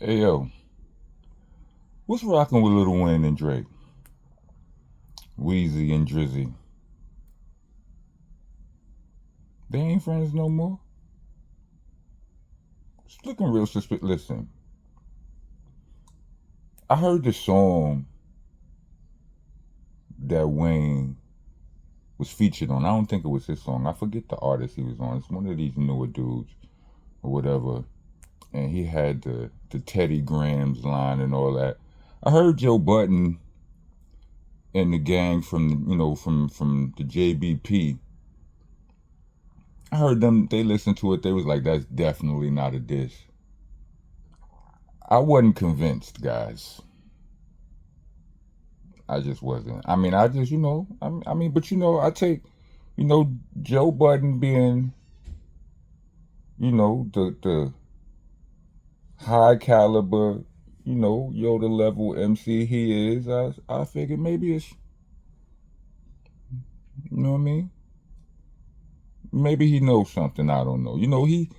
Hey yo, what's rocking with Lil Wayne and Drake? Weezy and Drizzy. They ain't friends no more? It's looking real suspicious. Listen, I heard the song that Wayne was featured on. I don't think it was his song. I forget the artist he was on. It's one of these newer dudes or whatever. And he had the Teddy Grahams line and all that. I heard Joe Budden and the gang from from the JBP. I heard them. They listened to it. They was like, "That's definitely not a diss." I wasn't convinced, guys. I just wasn't. I mean, I just, but I take, Joe Budden being, the high caliber, Yoda level MC he is. I figured maybe it's, you know what I mean? Maybe he knows something I don't know. He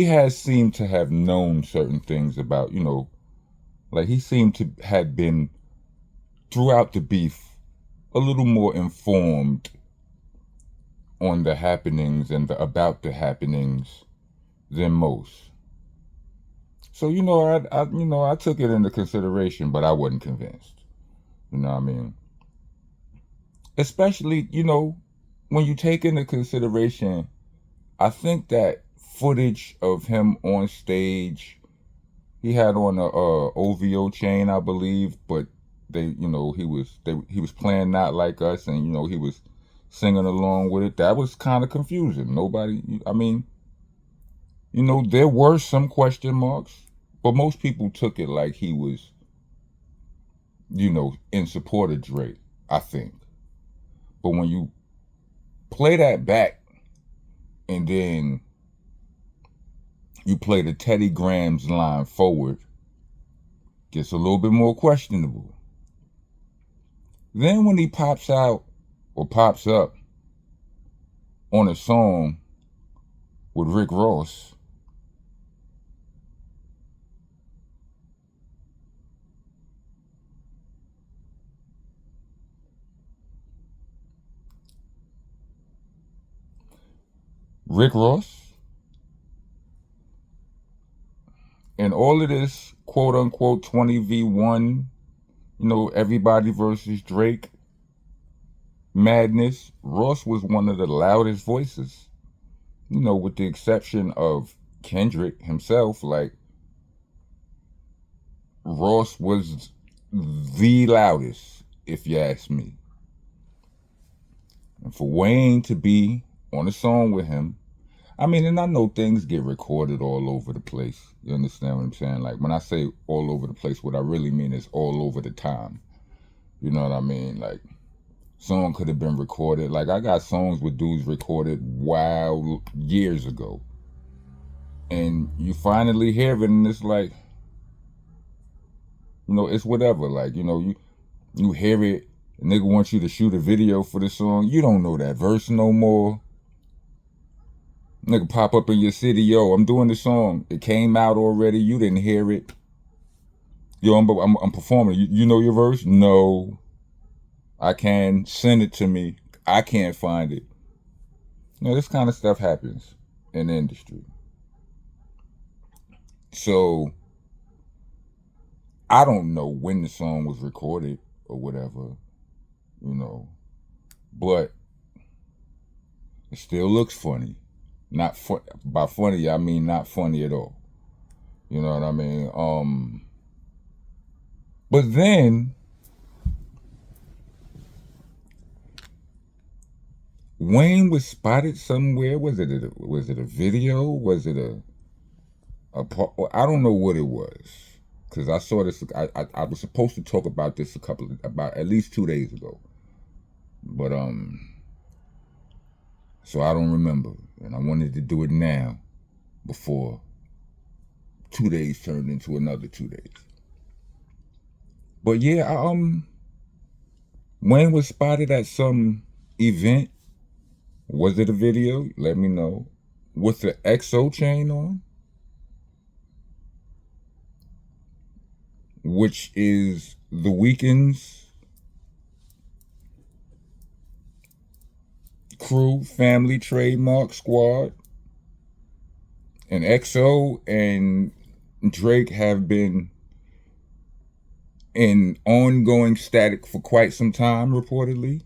has seemed to have known certain things about, like he seemed to have been throughout the beef a little more informed on the happenings and about the happenings than most. So I took it into consideration, but I wasn't convinced. You know what I mean? Especially when you take into consideration, I think that footage of him on stage, he had on a OVO chain, I believe, but he was playing Not Like Us, and he was singing along with it. That was kind of confusing. Nobody, I mean, there were some question marks, but most people took it like he was, in support of Drake, I think. But when you play that back and then you play the Teddy Grahams line forward, gets a little bit more questionable. Then when he pops out or pops up on a song with Rick Ross, Rick Ross, and all of this quote unquote 20v1, everybody versus Drake madness, Ross was one of the loudest voices, with the exception of Kendrick himself. Like, Ross was the loudest, if you ask me. And for Wayne to be on a song with him, I mean, and I know things get recorded all over the place. You understand what I'm saying? Like, when I say all over the place, what I really mean is all over the time. You know what I mean? Like, song could have been recorded. Like, I got songs with dudes recorded years ago. And you finally hear it, and it's like, it's whatever. Like, you hear it, a nigga wants you to shoot a video for the song. You don't know that verse no more. Nigga pop up in your city, yo, I'm doing the song. It came out already. You didn't hear it. Yo, I'm performing. You know your verse? No. I can. Send it to me. I can't find it. This kind of stuff happens in the industry. So, I don't know when the song was recorded or whatever, but it still looks funny. Not by funny, I mean not funny at all. You know what I mean? But then Wayne was spotted somewhere. Was it a video? Was it I don't know what it was, because I saw this. I was supposed to talk about this about at least 2 days ago, but so I don't remember, and I wanted to do it now before 2 days turned into another 2 days. But yeah, Wayne was spotted at some event. Was it a video? Let me know. With the XO chain on? which is the Weeknd's crew, family, trademark squad, and XO and Drake have been in ongoing static for quite some time, reportedly.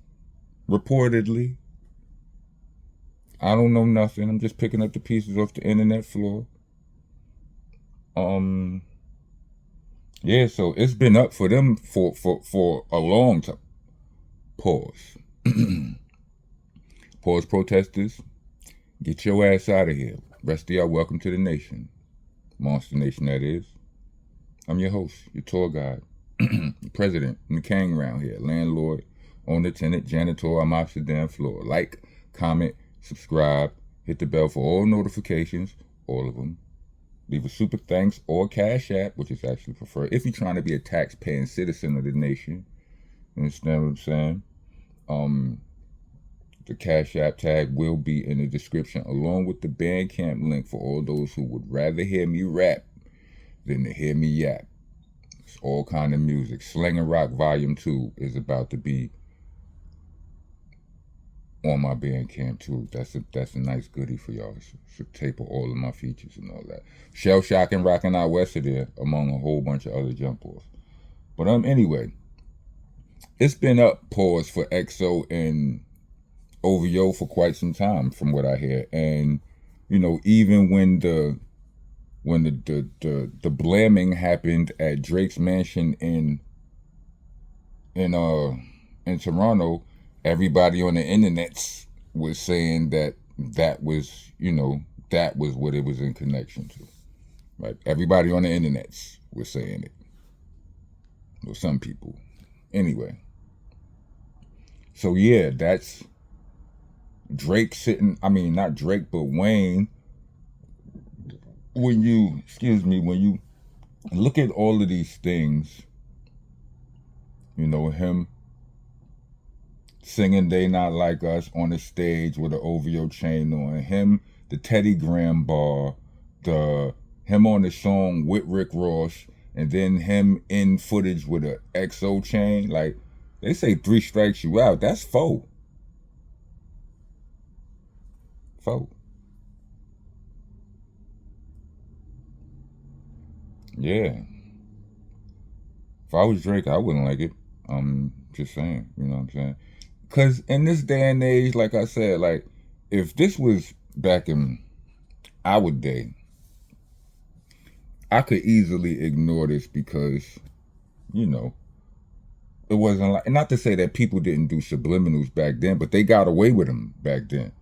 I don't know nothing. I'm just picking up the pieces off the internet floor. Yeah, so it's been up for them for a long time. Pause. Pause, protesters. Get your ass out of here. Rest of y'all, welcome to the nation. Monster Nation, that is. I'm your host, your tour guide, the president, and the king around here. Landlord, owner, tenant, janitor, I'm off the damn floor. Like, comment, subscribe, hit the bell for all notifications, all of them. Leave a super thanks or cash app, which is actually preferred, if you're trying to be a tax-paying citizen of the nation. You understand what I'm saying? The cash app tag will be in the description, along with the Bandcamp link for all those who would rather hear me rap than to hear me yap. It's all kind of music. Slang and Rock Volume 2 is about to be on my Bandcamp too. That's a nice goodie for y'all. It's a tape of all of my features and all that. Shell Shock and Rockin' Out West are there, among a whole bunch of other jump offs. But anyway, it's been up, pause, for XO and OVO for quite some time, from what I hear. And even when the blaming happened at Drake's mansion in Toronto, everybody on the internet was saying that was what it was in connection to. Right? Everybody on the internet was saying it. Well, some people. Anyway. So yeah, that's Drake sitting, not Drake, but Wayne. When you look at all of these things, him singing They Not Like Us on the stage with an OVO chain on, him, the Teddy Graham bar, him on the song with Rick Ross, and then him in footage with a XO chain. Like, they say 3 strikes you out. That's 4. 4. Yeah. If I was Drake, I wouldn't like it. Just saying, you know what I'm saying? Because in this day and age, like I said, like, if this was back in our day, I could easily ignore this because, it wasn't like, not to say that people didn't do subliminals back then, but they got away with them back then.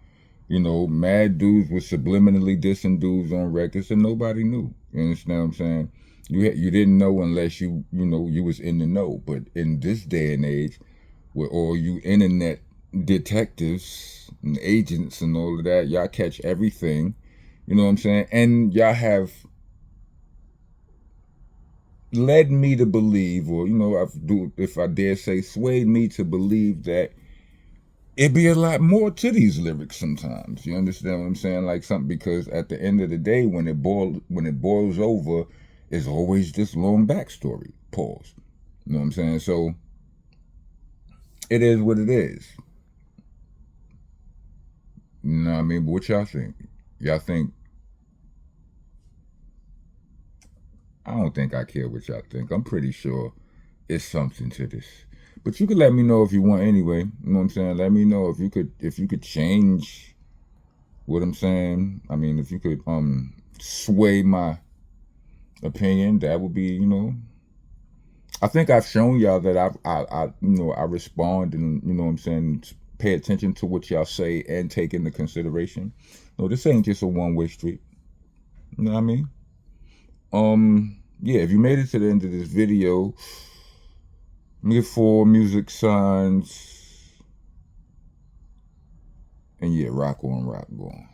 Mad dudes was subliminally dissing dudes on records and nobody knew. You understand what I'm saying? You didn't know unless you was in the know. But in this day and age, with all you internet detectives and agents and all of that, y'all catch everything. You know what I'm saying? And y'all have led me to believe, or if I dare say, swayed me to believe that it'd be a lot more to these lyrics sometimes. You understand what I'm saying? Like something, because at the end of the day, when it boils over, it's always this long backstory. Pause. You know what I'm saying? So it is what it is. You know what I mean? But what y'all think? Y'all think? I don't think I care what y'all think. I'm pretty sure it's something to this. But you could let me know if you want anyway. You know what I'm saying? Let me know if you could change what I'm saying. If you could sway my opinion, that would be, I think I've shown y'all that I respond and, what I'm saying, pay attention to what y'all say and take into consideration. No, this ain't just a one-way street. You know what I mean? Yeah, if you made it to the end of this video, get 4 music signs, and yeah, rock on, rock on.